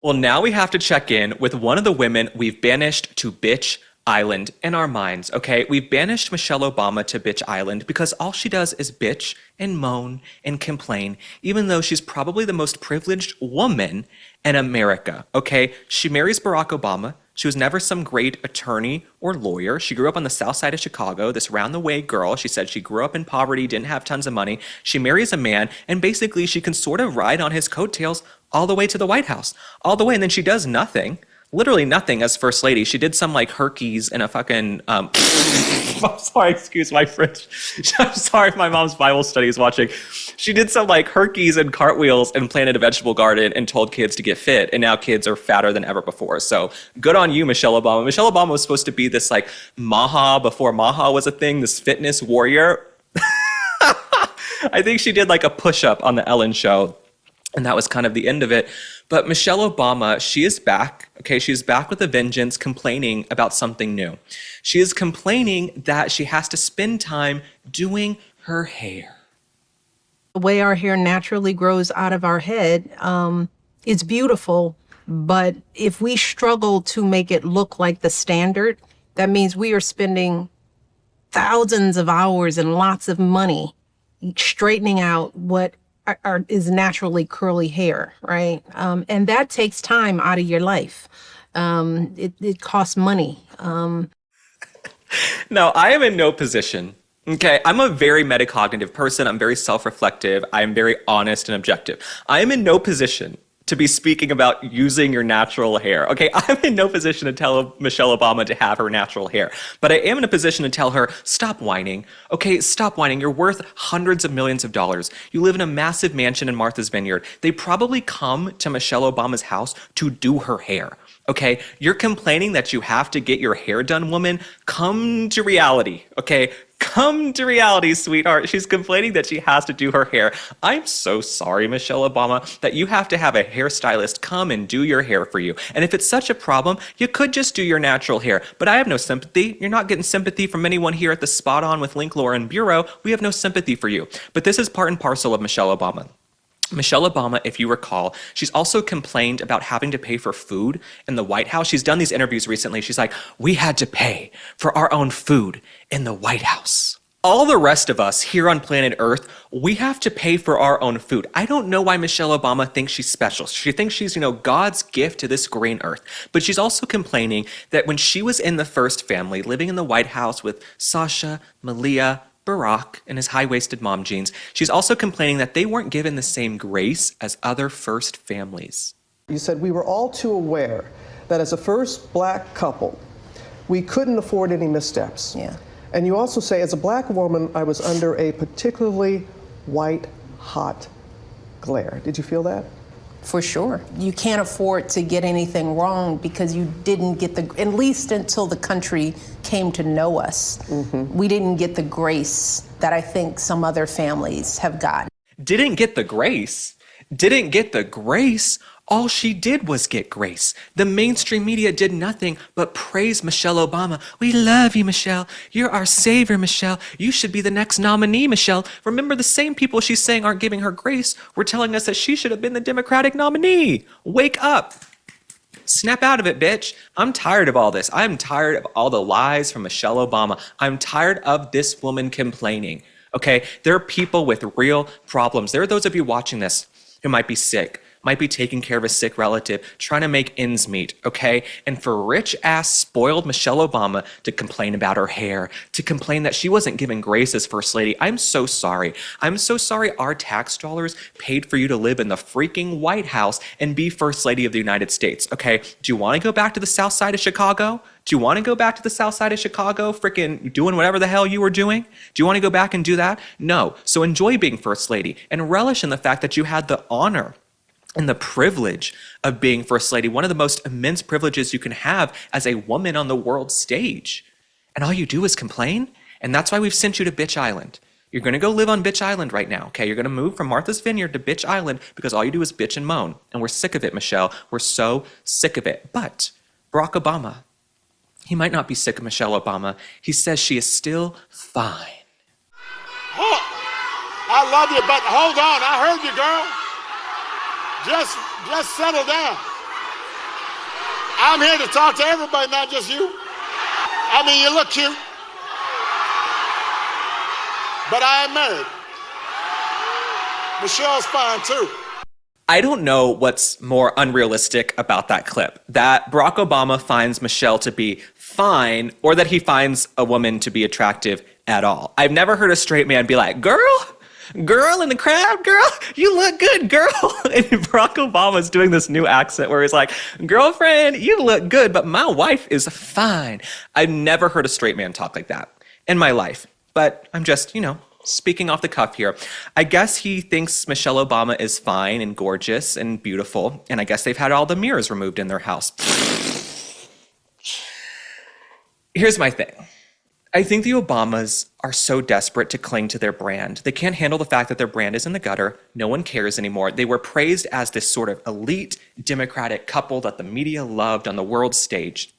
Well, now we have to check in with one of the women we've banished to Bitch Island in our minds, okay? We've banished Michelle Obama to Bitch Island because all she does is bitch and moan and complain, even though she's probably the most privileged woman in America, okay? She marries Barack Obama. She was never some great attorney or lawyer. She grew up on the south side of Chicago, this round the way girl. She said she grew up in poverty, didn't have tons of money. She marries a man, and basically she can sort of ride on his coattails all the way to the White House, all the way. And then she does nothing, literally nothing as first lady. She did some like herkies in a fucking, I'm sorry, excuse my French. I'm sorry if my mom's Bible study is watching. She did some like herkies and cartwheels and planted a vegetable garden and told kids to get fit. And now kids are fatter than ever before. So good on you, Michelle Obama. Michelle Obama was supposed to be this like Maha before Maha was a thing, this fitness warrior. I think she did like a push-up on the Ellen show. And that was kind of the end of it. But Michelle Obama, she is back. Okay, she's back with a vengeance, complaining about something new. She is complaining that she has to spend time doing her hair. The way our hair naturally grows out of our head, it's beautiful. But if we struggle to make it look like the standard, that means we are spending thousands of hours and lots of money straightening out what is naturally curly hair, right? And that takes time out of your life. It costs money. Now, I am in no position. Okay, I'm a very metacognitive person. I'm very self-reflective. I'm very honest and objective. I am in no position to be speaking about using your natural hair. Okay, I'm in no position to tell Michelle Obama to have her natural hair, but I am in a position to tell her, stop whining. Okay, stop whining. You're worth hundreds of millions of dollars. You live in a massive mansion in Martha's Vineyard. They probably come to Michelle Obama's house to do her hair. Okay, you're complaining that you have to get your hair done, woman. Come to reality, okay? Come to reality, sweetheart. She's complaining that she has to do her hair. I'm so sorry, Michelle Obama, that you have to have a hairstylist come and do your hair for you. And if it's such a problem, you could just do your natural hair. But I have no sympathy. You're not getting sympathy from anyone here at the Spot On with Link Lauren Bureau. We have no sympathy for you. But this is part and parcel of Michelle Obama. Michelle Obama, if you recall, she's also complained about having to pay for food in the White House. She's done these interviews recently. She's like, we had to pay for our own food in the White House. All the rest of us here on planet Earth, we have to pay for our own food. I don't know why Michelle Obama thinks she's special. She thinks she's, God's gift to this green earth. But she's also complaining that when she was in the first family, living in the White House with Sasha, Malia, Barack and his high-waisted mom jeans, she's also complaining that they weren't given the same grace as other first families. You said we were all too aware that as a first black couple, we couldn't afford any missteps. Yeah. And you also say, as a black woman, I was under a particularly white, hot glare. Did you feel that? For sure. You can't afford to get anything wrong because you didn't get at least until the country came to know us, we didn't get the grace that I think some other families have gotten. Didn't get the grace? Didn't get the grace? All she did was get grace. The mainstream media did nothing but praise Michelle Obama. We love you, Michelle. You're our savior, Michelle. You should be the next nominee, Michelle. Remember, the same people she's saying aren't giving her grace were telling us that she should have been the Democratic nominee. Wake up. Snap out of it, bitch. I'm tired of all this. I'm tired of all the lies from Michelle Obama. I'm tired of this woman complaining. Okay, there are people with real problems. There are those of you watching this who might be sick, might be taking care of a sick relative, trying to make ends meet, okay? And for rich-ass, spoiled Michelle Obama to complain about her hair, to complain that she wasn't given grace as First Lady, I'm so sorry. I'm so sorry our tax dollars paid for you to live in the freaking White House and be First Lady of the United States, okay? Do you want to go back to the south side of Chicago? Do you want to go back to the south side of Chicago, freaking doing whatever the hell you were doing? Do you want to go back and do that? No. So enjoy being First Lady and relish in the fact that you had the honor and the privilege of being First Lady, one of the most immense privileges you can have as a woman on the world stage. And all you do is complain? And that's why we've sent you to Bitch Island. You're going to go live on Bitch Island right now, okay? You're going to move from Martha's Vineyard to Bitch Island because all you do is bitch and moan. And we're sick of it, Michelle. We're so sick of it. But Barack Obama, he might not be sick of Michelle Obama. He says she is still fine. Oh, I love you, but hold on. I heard you, girl. Just settle down. I'm here to talk to everybody, not just you. I mean, you look cute, but I am married. Michelle's fine too. I don't know what's more unrealistic about that clip. That Barack Obama finds Michelle to be fine, or that he finds a woman to be attractive at all. I've never heard a straight man be like, girl in the crowd, girl, you look good, girl. And Barack Obama's doing this new accent where he's like, girlfriend, you look good, but my wife is fine. I've never heard a straight man talk like that in my life. But I'm just, speaking off the cuff here. I guess he thinks Michelle Obama is fine and gorgeous and beautiful, and I guess they've had all the mirrors removed in their house. Here's my thing. I think the Obamas are so desperate to cling to their brand. They can't handle the fact that their brand is in the gutter. No one cares anymore. They were praised as this sort of elite Democratic couple that the media loved on the world stage.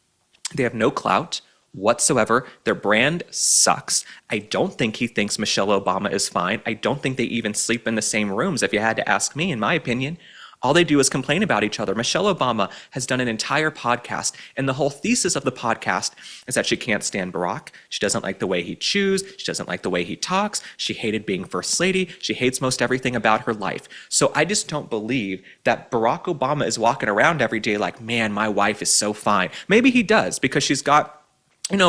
They have no clout whatsoever. Their brand sucks. I don't think he thinks Michelle Obama is fine. I don't think they even sleep in the same rooms, if you had to ask me, in my opinion. All they do is complain about each other. Michelle Obama has done an entire podcast, and the whole thesis of the podcast is that she can't stand Barack. She doesn't like the way he chews. She doesn't like the way he talks. She hated being first lady. She hates most everything about her life. So I just don't believe that Barack Obama is walking around every day like, man, my wife is so fine. Maybe he does, because she's got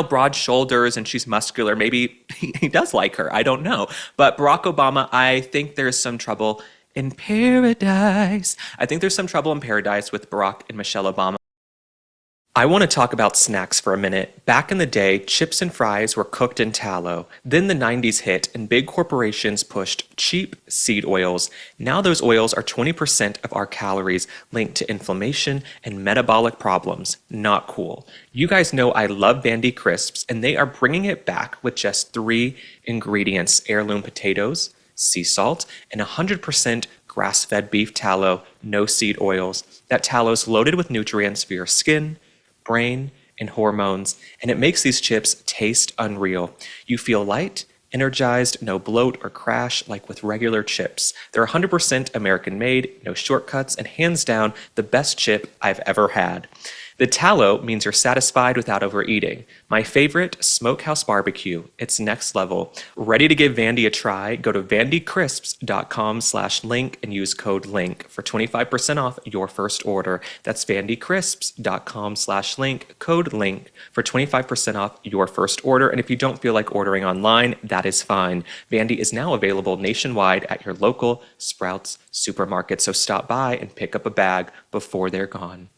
broad shoulders and she's muscular. Maybe he does like her. I don't know. But Barack Obama, I think there's some trouble in paradise. I think there's some trouble in paradise with Barack and Michelle Obama. I want to talk about snacks for a minute. Back in the day, chips and fries were cooked in tallow. Then the 90s hit and big corporations pushed cheap seed oils. Now those oils are 20% of our calories, linked to inflammation and metabolic problems. Not cool. You guys know I love Vandy Crisps, and they are bringing it back with just 3 ingredients: heirloom potatoes, sea salt, and 100% grass-fed beef tallow, no seed oils. That tallow is loaded with nutrients for your skin, brain, and hormones, and it makes these chips taste unreal. You feel light, energized, no bloat or crash like with regular chips. They're 100% American made, no shortcuts, and hands down the best chip I've ever had. The tallow means you're satisfied without overeating. My favorite, Smokehouse Barbecue. It's next level. Ready to give Vandy a try? Go to vandycrisps.com/link and use code LINK for 25% off your first order. That's vandycrisps.com/link, code LINK for 25% off your first order. And if you don't feel like ordering online, that is fine. Vandy is now available nationwide at your local Sprouts supermarket. So stop by and pick up a bag before they're gone.